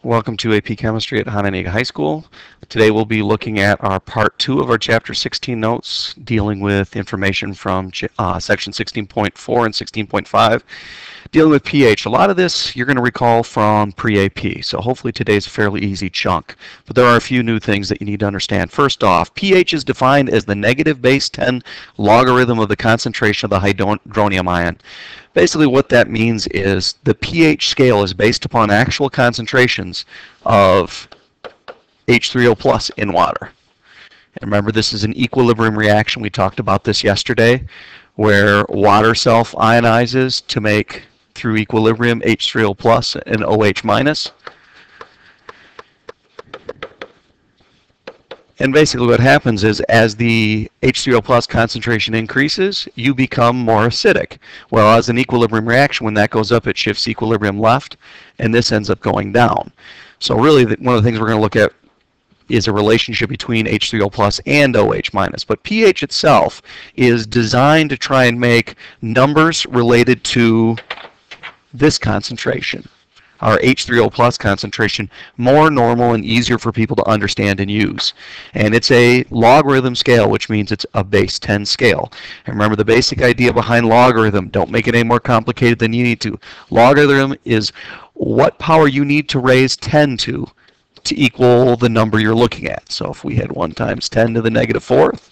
Welcome to AP Chemistry at Hononegah High School. Today we'll be looking at our Part 2 of our Chapter 16 notes, dealing with information from Section 16.4 and 16.5, dealing with pH. A lot of this you're going to recall from pre-AP, so hopefully today's a fairly easy chunk. But there are a few new things that you need to understand. First off, pH is defined as the negative base 10 logarithm of the concentration of the hydronium ion. Basically what that means is the pH scale is based upon actual concentrations of H3O plus in water. And remember, this is an equilibrium reaction. We talked about this yesterday, where water self-ionizes to make, through equilibrium, H3O plus and OH minus. And basically what happens is as the H3O plus concentration increases, you become more acidic. Well, as an equilibrium reaction, when that goes up, it shifts equilibrium left, and this ends up going down. So really, one of the things we're going to look at is a relationship between H3O plus and OH minus. But pH itself is designed to try and make numbers related to this concentration, our H3O plus concentration, more normal and easier for people to understand and use. And it's a logarithm scale, which means it's a base 10 scale. And remember the basic idea behind logarithm, don't make it any more complicated than you need to. Logarithm is what power you need to raise 10 to equal the number you're looking at. So if we had 1 times 10 to the negative 4th,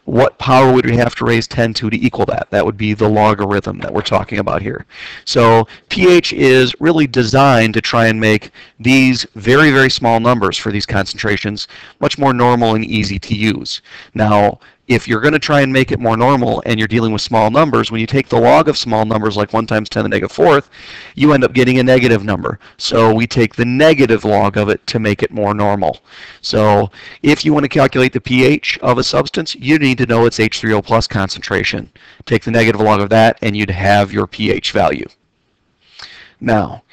what power would we have to raise 10 to equal that? That would be the logarithm that we're talking about here. So pH is really designed to try and make these very, very small numbers for these concentrations much more normal and easy to use. Now, if you're going to try and make it more normal and you're dealing with small numbers, when you take the log of small numbers like 1 times 10 to the negative 4th, you end up getting a negative number. So we take the negative log of it to make it more normal. So if you want to calculate the pH of a substance, you need to know its H3O plus concentration. Take the negative log of that and you'd have your pH value. Now,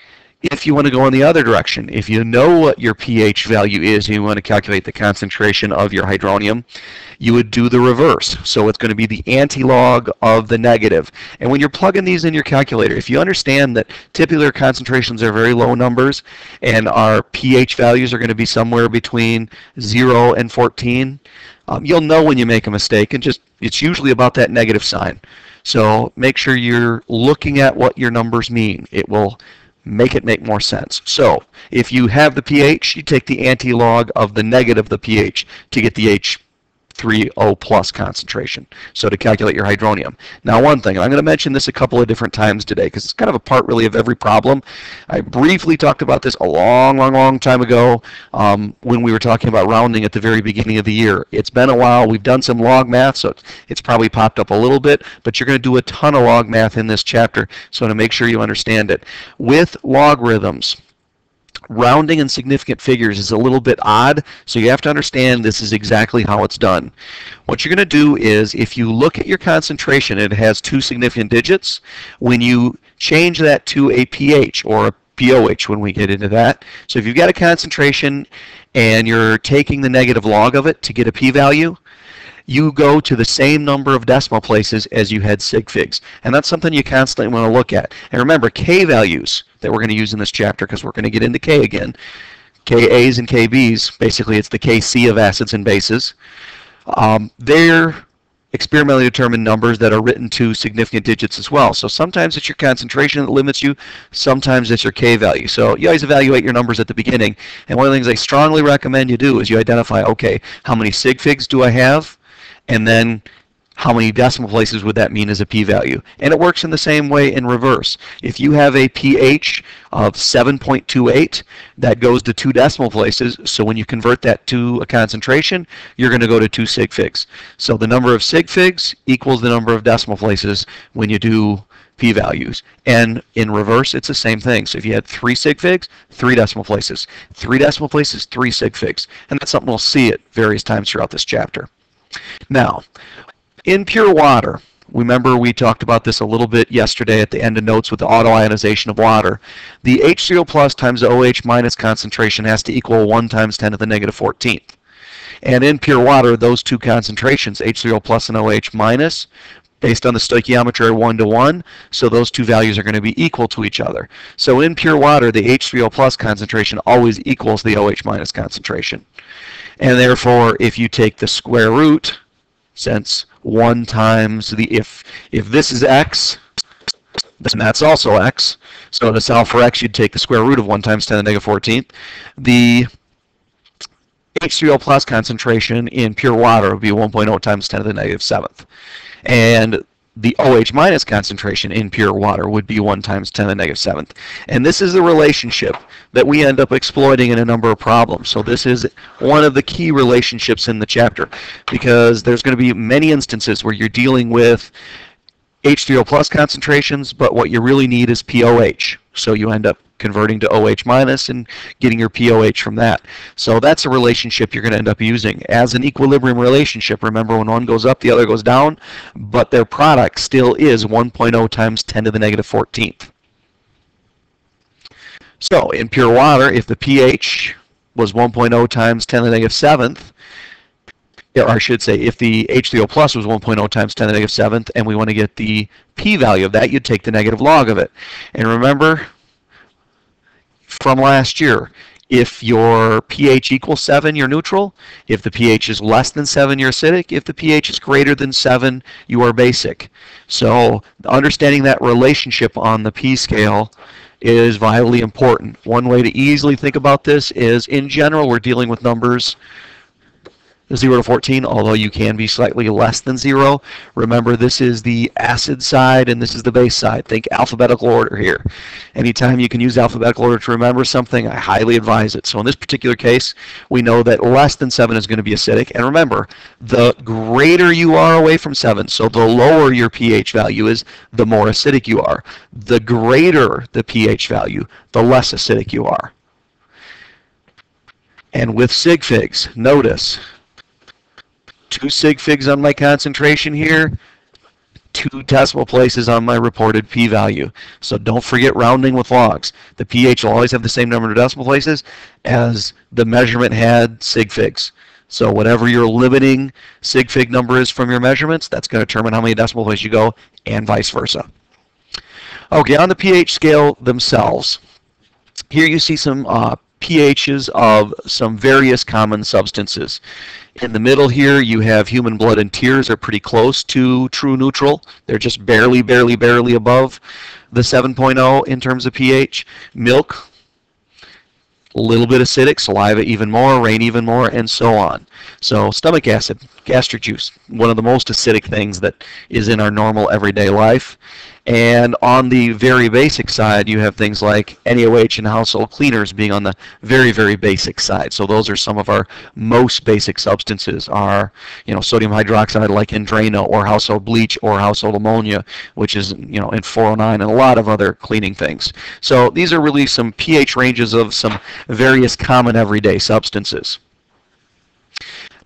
if you want to go in the other direction, if you know what your pH value is and you want to calculate the concentration of your hydronium, you would do the reverse. So it's going to be the anti-log of the negative. And when you're plugging these in your calculator, if you understand that typically our concentrations are very low numbers and our pH values are going to be somewhere between 0 and 14, you'll know when you make a mistake, and it's usually about that negative sign. So make sure you're looking at what your numbers mean. It will make it make more sense. So if you have the pH, you take the anti-log of the negative of the pH to get the H3O plus concentration. So to calculate your hydronium. Now one thing, and I'm going to mention this a couple of different times today because it's kind of a part really of every problem. I briefly talked about this a long time ago when we were talking about rounding at the very beginning of the year. It's been a while. We've done some log math, so it's probably popped up a little bit, but you're going to do a ton of log math in this chapter, so to make sure you understand it. With logarithms, rounding in significant figures is a little bit odd, so you have to understand this is exactly how it's done. What you're going to do is, if you look at your concentration, it has 2 significant digits. When you change that to a pH or a pOH when we get into that, so if you've got a concentration and you're taking the negative log of it to get a p-value, you go to the same number of decimal places as you had sig figs. And that's something you constantly want to look at. And remember, K values that we're going to use in this chapter, because we're going to get into K again, KAs and KBs, basically it's the KC of acids and bases. They're experimentally determined numbers that are written to significant digits as well. So sometimes it's your concentration that limits you, sometimes it's your K value. So you always evaluate your numbers at the beginning. And one of the things I strongly recommend you do is you identify, okay, how many sig figs do I have? And then how many decimal places would that mean as a p-value? And it works in the same way in reverse. If you have a pH of 7.28, that goes to 2 decimal places, so when you convert that to a concentration, you're going to go to 2 sig figs. So the number of sig figs equals the number of decimal places when you do p-values. And in reverse, it's the same thing. So if you had 3 sig figs, 3 decimal places. 3 decimal places, 3 sig figs. And that's something we'll see at various times throughout this chapter. Now, in pure water, remember we talked about this a little bit yesterday at the end of notes with the autoionization of water. The H3O plus times the OH minus concentration has to equal 1 times 10 to the negative 14th. And in pure water, those two concentrations, H3O plus and OH minus, based on the stoichiometry are 1 to 1, so those two values are going to be equal to each other. So in pure water, the H3O plus concentration always equals the OH minus concentration. And therefore, if you take the square root, since 1 times the, if this is x, then that's also x. So to solve for x, you'd take the square root of 1 times 10 to the negative 14th. The H3O plus concentration in pure water would be 1.0 times 10 to the negative 7th. And the OH minus concentration in pure water would be 1 times 10 to the negative 7th. And this is the relationship that we end up exploiting in a number of problems. So this is one of the key relationships in the chapter, because there's going to be many instances where you're dealing with H3O plus concentrations, but what you really need is POH. So you end up converting to OH minus and getting your POH from that. So that's a relationship you're going to end up using as an equilibrium relationship. Remember, when one goes up, the other goes down, but their product still is 1.0 times 10 to the negative 14th. So in pure water, if the pH was 1.0 times 10 to the negative 7th, or I should say, if the H3O plus was 1.0 times 10 to the negative 7th, and we want to get the p-value of that, you'd take the negative log of it. And remember from last year, if your pH equals 7, you're neutral. If the pH is less than 7, you're acidic. If the pH is greater than 7, you are basic. So understanding that relationship on the p scale is vitally important. One way to easily think about this is, in general, we're dealing with numbers 0 to 14, although you can be slightly less than 0. Remember, this is the acid side and this is the base side. Think alphabetical order here. Anytime you can use alphabetical order to remember something, I highly advise it. So in this particular case, we know that less than 7 is going to be acidic. And remember, the greater you are away from 7, so the lower your pH value is, the more acidic you are. The greater the pH value, the less acidic you are. And with sig figs, notice 2 sig figs on my concentration here, 2 decimal places on my reported p-value. So don't forget rounding with logs. The pH will always have the same number of decimal places as the measurement had sig figs. So whatever your limiting sig fig number is from your measurements, that's going to determine how many decimal places you go, and vice versa. Okay, on the pH scale themselves, here you see some pHs of some various common substances. In the middle here, you have human blood and tears are pretty close to true neutral. They're just barely above the 7.0 in terms of pH. Milk, a little bit acidic, saliva even more, rain even more, and so on. So stomach acid, gastric juice, one of the most acidic things that is in our normal everyday life. And on the very basic side, you have things like NaOH and household cleaners being on the very basic side. So those are some of our most basic substances, are, sodium hydroxide like in Drano, or household bleach, or household ammonia, which is, in 409, and a lot of other cleaning things. So these are really some pH ranges of some various common everyday substances.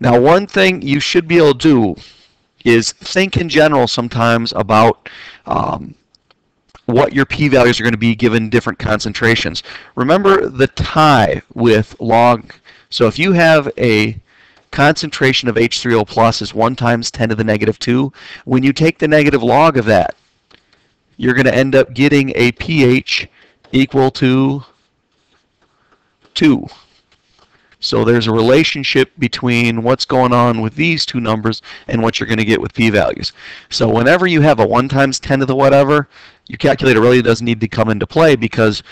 Now, one thing you should be able to do is think in general sometimes about what your p-values are going to be given different concentrations. Remember the tie with log. So if you have a concentration of H3O plus is 1 times 10 to the negative 2, when you take the negative log of that, you're going to end up getting a pH equal to 2. So there's a relationship between what's going on with these two numbers and what you're going to get with p-values. So whenever you have a 1 times 10 to the whatever, your calculator really doesn't need to come into play, because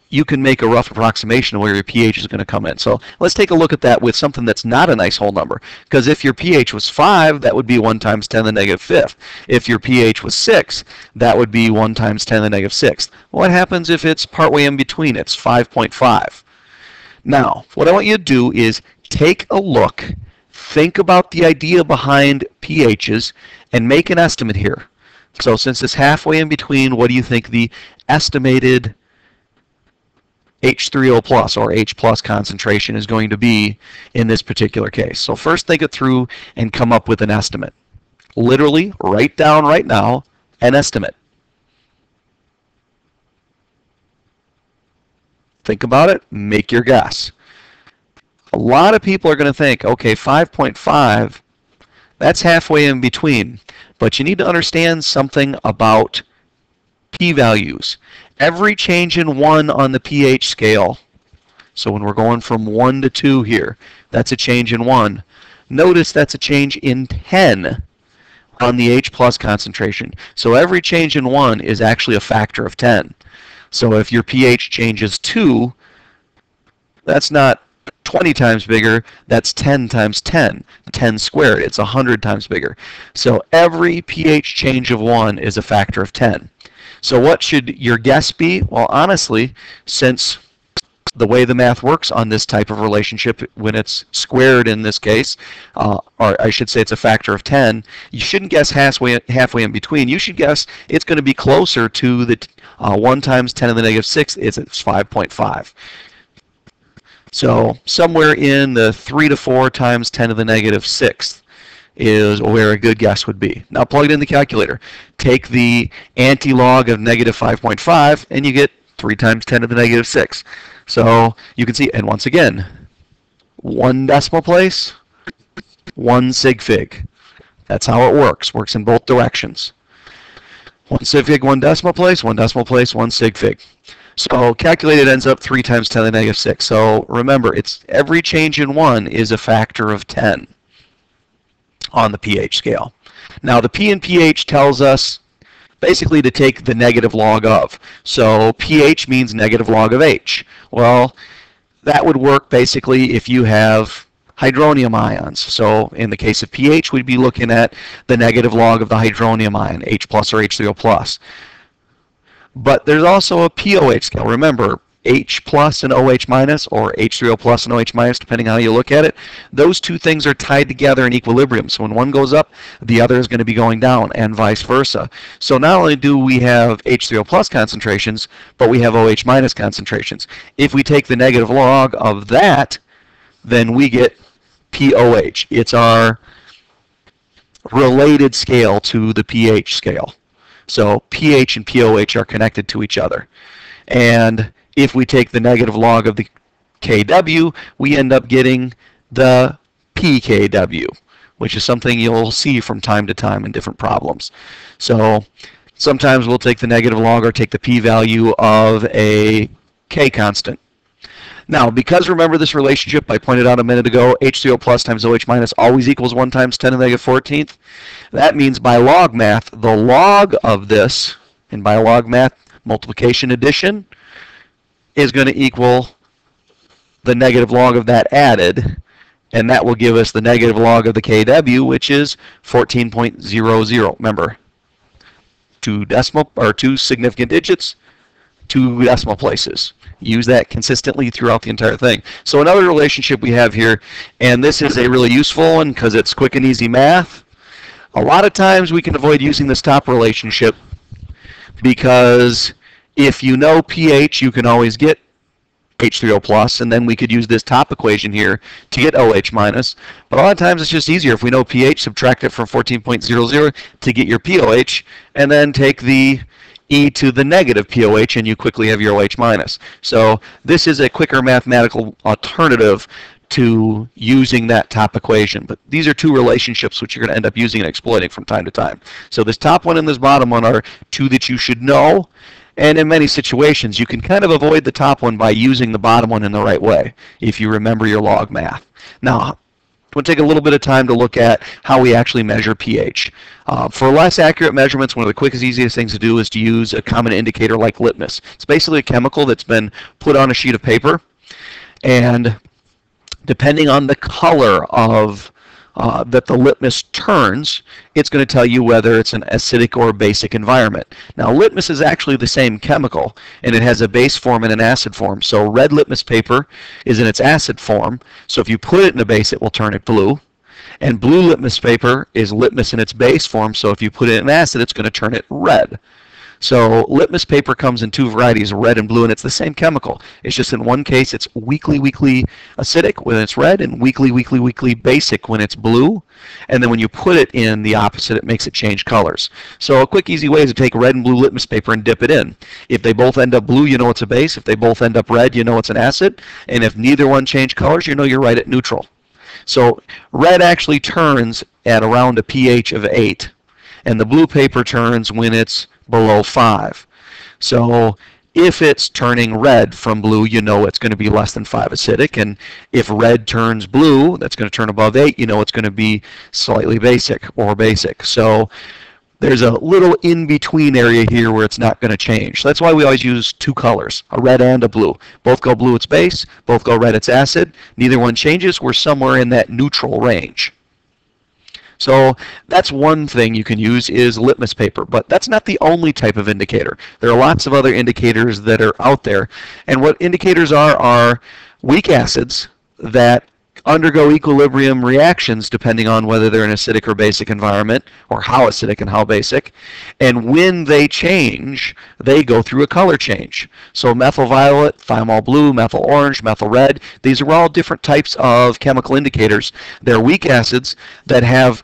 you can make a rough approximation of where your pH is going to come in. So let's take a look at that with something that's not a nice whole number. Because if your pH was 5, that would be 1 times 10 to the negative 5th. If your pH was 6, that would be 1 times 10 to the negative 6th. What happens if it's partway in between? It's 5.5. Now, what I want you to do is take a look, think about the idea behind pHs, and make an estimate here. So since it's halfway in between, what do you think the estimated H3O plus or H plus concentration is going to be in this particular case? So first think it through and come up with an estimate. Literally, write down right now an estimate. Think about it, make your guess. A lot of people are going to think, okay, 5.5, That's halfway in between. But you need to understand something about p-values. Every change in 1 on the pH scale, so when we're going from 1 to 2 here, that's a change in 1. Notice that's a change in 10 on the H plus concentration. So every change in 1 is actually a factor of 10. So if your pH changes 2, that's not 20 times bigger, that's 10 times 10. 10 squared, it's 100 times bigger. So every pH change of 1 is a factor of 10. So what should your guess be? Well, honestly, since the way the math works on this type of relationship, when it's squared in this case, or I should say it's a factor of 10, you shouldn't guess halfway in between. You should guess it's going to be closer to the 1 times 10 to the negative 6 is 5.5. So somewhere in the 3 to 4 times 10 to the negative 6th is where a good guess would be. Now plug it in the calculator. Take the anti-log of negative 5.5 and you get 3 times 10 to the negative 6. So you can see, and once again, 1 decimal place, 1 sig fig. That's how it works. Works in both directions. 1 sig fig, 1 decimal place, 1 decimal place, 1 sig fig. So calculated ends up 3 times 10 to the negative 6. So remember, it's every change in 1 is a factor of 10 on the pH scale. Now the P in pH tells us basically to take the negative log of. So pH means negative log of H. Well, that would work basically if you have hydronium ions. So in the case of pH, we'd be looking at the negative log of the hydronium ion, H plus or H3O plus. But there's also a pOH scale. Remember, H plus and OH minus, or H3O plus and OH minus, depending on how you look at it, those two things are tied together in equilibrium. So when one goes up, the other is going to be going down, and vice versa. So not only do we have H3O plus concentrations, but we have OH minus concentrations. If we take the negative log of that, then we get pOH. It's our related scale to the pH scale. So pH and pOH are connected to each other. And if we take the negative log of the kW, we end up getting the pKW, which is something you'll see from time to time in different problems. So sometimes we'll take the negative log or take the p-value of a K constant. Now, because remember this relationship I pointed out a minute ago, H3O plus times OH minus always equals 1 times 10 to the negative 14th. That means by log math, the log of this, and by log math, multiplication addition, is going to equal the negative log of that added, and that will give us the negative log of the kW, which is 14.00. Remember, 2 significant digits, 2 decimal places. Use that consistently throughout the entire thing. So another relationship we have here, and this is a really useful one because it's quick and easy math. A lot of times we can avoid using this top relationship because if you know pH, you can always get H3O plus, and then we could use this top equation here to get OH minus. But a lot of times it's just easier if we know pH, subtract it from 14.00 to get your pOH, and then take the e to the negative pOH, and you quickly have your OH minus. So this is a quicker mathematical alternative to using that top equation. But these are two relationships which you're going to end up using and exploiting from time to time. So this top one and this bottom one are two that you should know. And in many situations, you can kind of avoid the top one by using the bottom one in the right way, if you remember your log math. Now, we'll take a little bit of time to look at how we actually measure pH. For less accurate measurements, one of the quickest, easiest things to do is to use a common indicator like litmus. It's basically a chemical that's been put on a sheet of paper, and depending on the color of that the litmus turns, it's going to tell you whether it's an acidic or basic environment. Now, litmus is actually the same chemical, and it has a base form and an acid form. So red litmus paper is in its acid form, so if you put it in a base, it will turn it blue. And blue litmus paper is litmus in its base form, so if you put it in acid, it's going to turn it red. So litmus paper comes in two varieties, red and blue, and it's the same chemical. It's just in one case it's weakly acidic when it's red, and weakly basic when it's blue. And then when you put it in the opposite, it makes it change colors. So a quick, easy way is to take red and blue litmus paper and dip it in. If they both end up blue, you know it's a base. If they both end up red, you know it's an acid. And if neither one change colors, you know you're right at neutral. So red actually turns at around a pH of 8. And the blue paper turns when it's below 5. So if it's turning red from blue, you know it's going to be less than 5 acidic. And if red turns blue, that's going to turn above 8, you know it's going to be slightly basic or basic. So there's a little in-between area here where it's not going to change. So that's why we always use two colors, a red and a blue. Both go blue, it's base. Both go red, it's acid. Neither one changes. We're somewhere in that neutral range. So that's one thing you can use is litmus paper, but that's not the only type of indicator. There are lots of other indicators that are out there. And what indicators are weak acids that undergo equilibrium reactions depending on whether they're in acidic or basic environment, or how acidic and how basic. And when they change, they go through a color change. So methyl violet, thymol blue, methyl orange, methyl red, these are all different types of chemical indicators. They're weak acids that have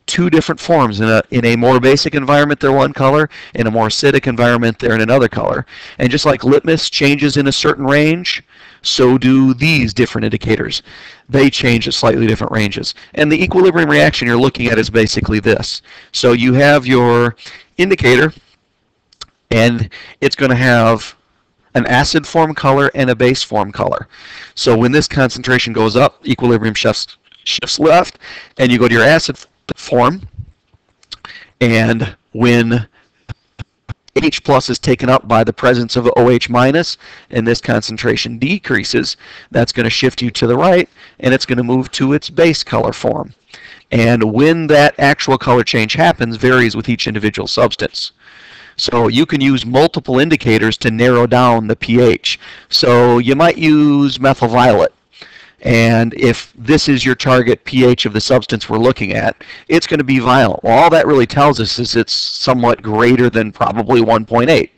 two different forms. In a more basic environment, they're one color. In a more acidic environment, they're in another color. And just like litmus changes in a certain range, so do these different indicators. They change at slightly different ranges. And the equilibrium reaction you're looking at is basically this. So you have your indicator, and it's going to have an acid form color and a base form color. So when this concentration goes up, equilibrium shifts left, and you go to your acid form. And when H plus is taken up by the presence of OH minus, and this concentration decreases, that's going to shift you to the right, and it's going to move to its base color form. And when that actual color change happens varies with each individual substance. So you can use multiple indicators to narrow down the pH. So you might use methyl violet. And if this is your target pH of the substance we're looking at, it's going to be violet. Well, all that really tells us is it's somewhat greater than probably 1.8.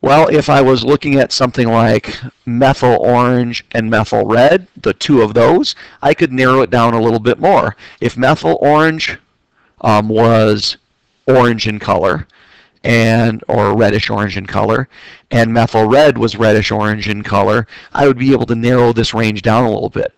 Well, if I was looking at something like methyl orange and methyl red, the two of those, I could narrow it down a little bit more. If methyl orange was orange in color, or reddish orange in color, and methyl red was reddish orange in color, I would be able to narrow this range down a little bit.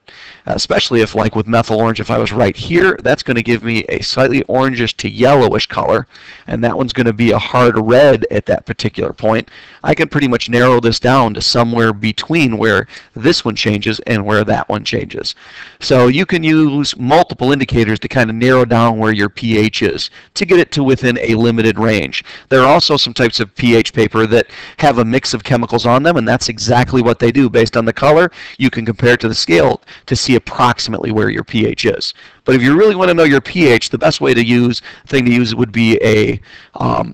Especially if, like with methyl orange, if I was right here, that's going to give me a slightly orangish to yellowish color, and that one's going to be a hard red at that particular point. I can pretty much narrow this down to somewhere between where this one changes and where that one changes. So you can use multiple indicators to kind of narrow down where your pH is to get it to within a limited range. There are also some types of pH paper that have a mix of chemicals on them, and that's exactly what they do. Based on the color, you can compare it to the scale to see approximately where your pH is. But if you really want to know your pH, the best way to use would be an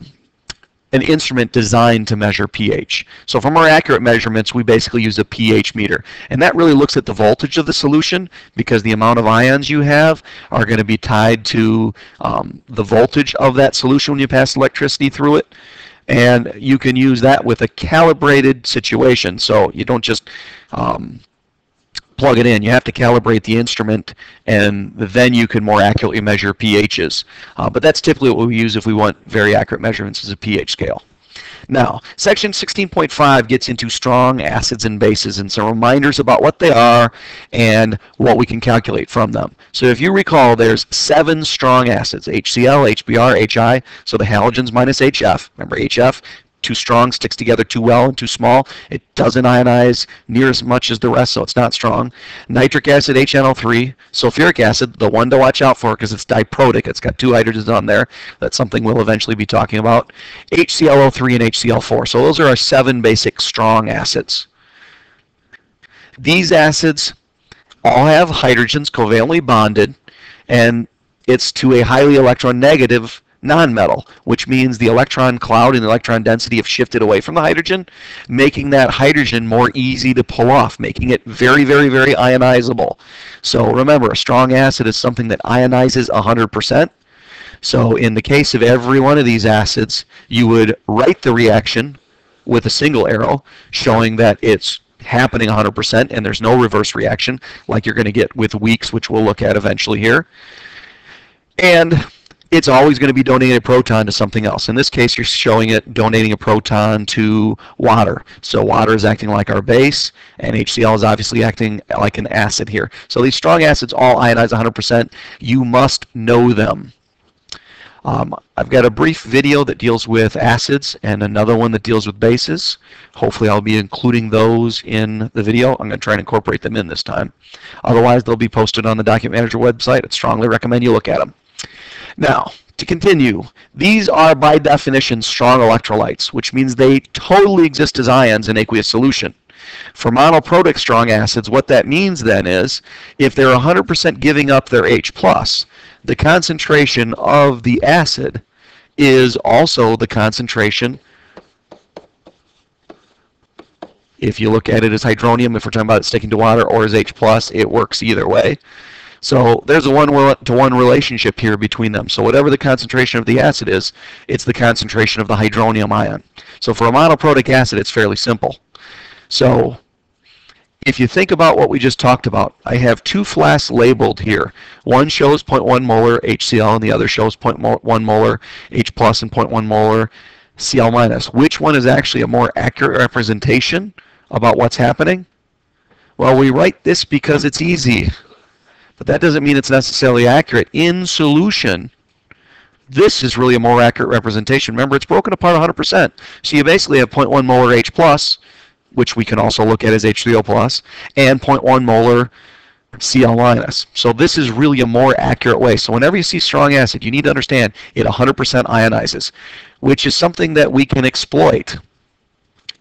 instrument designed to measure pH. So for more accurate measurements, we basically use a pH meter. And that really looks at the voltage of the solution, because the amount of ions you have are going to be tied to the voltage of that solution when you pass electricity through it. And you can use that with a calibrated situation. So you don't just plug it in. You have to calibrate the instrument, and then you can more accurately measure pHs. But that's typically what we use if we want very accurate measurements, as a pH scale. Now, section 16.5 gets into strong acids and bases and some reminders about what they are and what we can calculate from them. So if you recall, there's 7 strong acids, HCl, HBr, HI, so the halogens minus HF. Remember, HF, too strong, sticks together too well, and too small. It doesn't ionize near as much as the rest, so it's not strong. Nitric acid, HNO3. Sulfuric acid, the one to watch out for because it's diprotic. It's got 2 hydrogens on there. That's something we'll eventually be talking about. HClO3 and HCl4. So those are our 7 basic strong acids. These acids all have hydrogens covalently bonded, and it's to a highly electronegative nonmetal, which means the electron cloud and the electron density have shifted away from the hydrogen, making that hydrogen more easy to pull off, making it very, very, very ionizable. So remember, a strong acid is something that ionizes 100%. So in the case of every one of these acids, you would write the reaction with a single arrow, showing that it's happening 100% and there's no reverse reaction like you're going to get with weaks, which we'll look at eventually here. And it's always going to be donating a proton to something else. In this case, you're showing it donating a proton to water. So water is acting like our base, and HCl is obviously acting like an acid here. So these strong acids all ionize 100%. You must know them. I've got a brief video that deals with acids and another one that deals with bases. Hopefully I'll be including those in the video. I'm going to try and incorporate them in this time. Otherwise, they'll be posted on the Document Manager website. I'd strongly recommend you look at them. Now, to continue, these are by definition strong electrolytes, which means they totally exist as ions in aqueous solution. For monoprotic strong acids, what that means then is if they're 100% giving up their H+, the concentration of the acid is also the concentration, if you look at it as hydronium, if we're talking about it sticking to water, or as H+, it works either way. So there's a one-to-one relationship here between them. So whatever the concentration of the acid is, it's the concentration of the hydronium ion. So for a monoprotic acid, it's fairly simple. So if you think about what we just talked about, I have two flasks labeled here. One shows 0.1 molar HCl and the other shows 0.1 molar H+ and 0.1 molar Cl-. Which one is actually a more accurate representation about what's happening? Well, we write this because it's easy. But that doesn't mean it's necessarily accurate. In solution, this is really a more accurate representation. Remember, it's broken apart 100%. So you basically have 0.1 molar H+, which we can also look at as H3O+, and 0.1 molar Cl-. So this is really a more accurate way. So whenever you see strong acid, you need to understand it 100% ionizes, which is something that we can exploit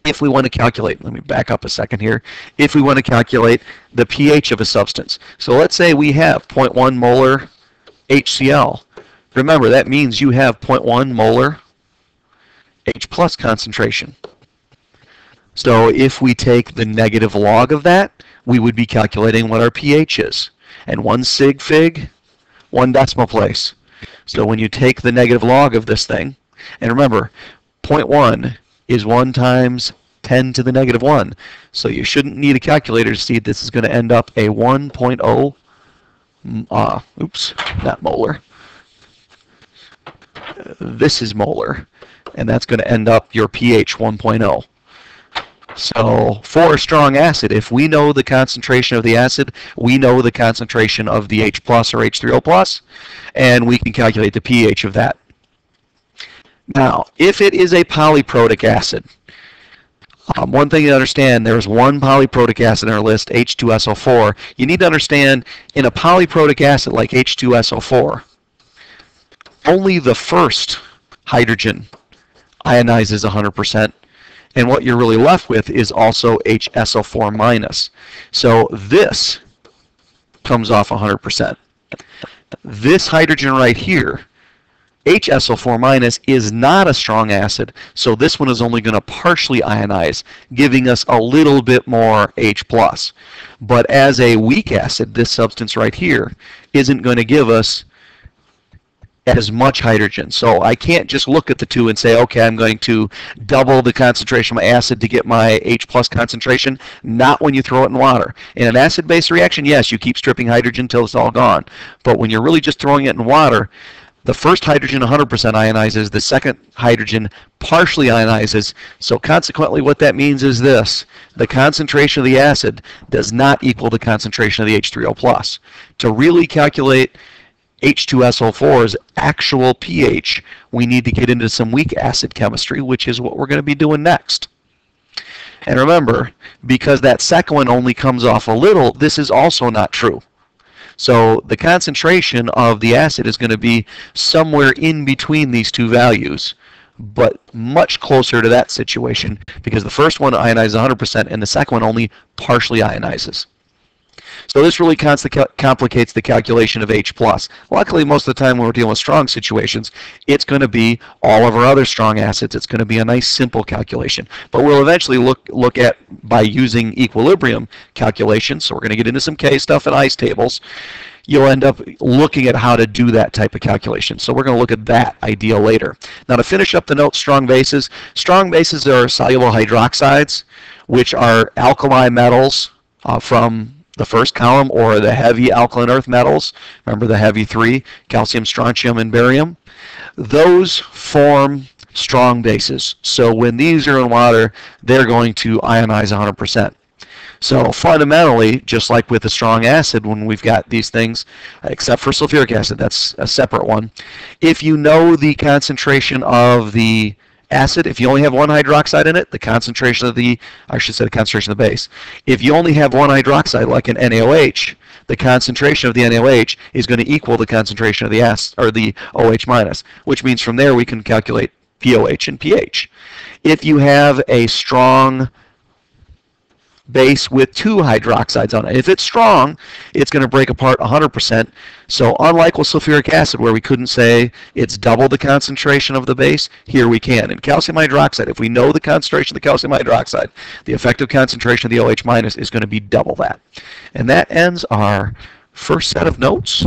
if we want to calculate. Let me back up a second here. If we want to calculate the pH of a substance. So let's say we have 0.1 molar HCl. Remember, that means you have 0.1 molar H+ concentration. So if we take the negative log of that, we would be calculating what our pH is. And 1 sig fig, 1 decimal place. So when you take the negative log of this thing, and remember, 0.1 is 1 times 10 to the negative 1. So you shouldn't need a calculator to see this is going to end up a 1.0, oops, not molar. This is molar, and that's going to end up your pH 1.0. So for a strong acid, if we know the concentration of the acid, we know the concentration of the H+ or H3O+, and we can calculate the pH of that. Now, if it is a polyprotic acid, one thing to understand, there's one polyprotic acid in our list, H2SO4. You need to understand, in a polyprotic acid like H2SO4, only the first hydrogen ionizes 100%, and what you're really left with is also HSO4-. So this comes off 100%. This hydrogen right here, HSO4- is not a strong acid, so this one is only going to partially ionize, giving us a little bit more H+. But as a weak acid, this substance right here isn't going to give us as much hydrogen. So I can't just look at the two and say, okay, I'm going to double the concentration of my acid to get my H+ concentration. Not when you throw it in water. In an acid-base reaction, yes, you keep stripping hydrogen until it's all gone. But when you're really just throwing it in water, the first hydrogen 100% ionizes, the second hydrogen partially ionizes. So consequently, what that means is this: the concentration of the acid does not equal the concentration of the H3O+. To really calculate H2SO4's actual pH, we need to get into some weak acid chemistry, which is what we're going to be doing next. And remember, because that second one only comes off a little, this is also not true. So the concentration of the acid is going to be somewhere in between these two values, but much closer to that situation, because the first one ionizes 100% and the second one only partially ionizes. So this really complicates the calculation of H+. Luckily, most of the time when we're dealing with strong situations, it's going to be all of our other strong acids. It's going to be a nice simple calculation. But we'll eventually look at, by using equilibrium calculations, so we're going to get into some K stuff and ice tables, you'll end up looking at how to do that type of calculation. So we're going to look at that idea later. Now to finish up the note, strong bases. Strong bases are soluble hydroxides, which are alkali metals from The first column, or the heavy alkaline earth metals, remember the heavy three, calcium, strontium, and barium, those form strong bases. So when these are in water, they're going to ionize 100%. So fundamentally, just like with a strong acid, when we've got these things, except for sulfuric acid, that's a separate one, if you know the concentration of the acid, if you only have one hydroxide in it, the concentration of the, I should say the concentration of the base. If you only have one hydroxide, like an NaOH, the concentration of the NaOH is going to equal the concentration of the acid, or the OH minus, which means from there we can calculate pOH and pH. If you have a strong base with two hydroxides on it, if it's strong, it's going to break apart 100%. So unlike with sulfuric acid, where we couldn't say it's double the concentration of the base, here we can. In calcium hydroxide, if we know the concentration of the calcium hydroxide, the effective concentration of the OH minus is going to be double that. And that ends our first set of notes,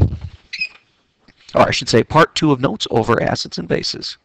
or I should say part 2 of notes over acids and bases.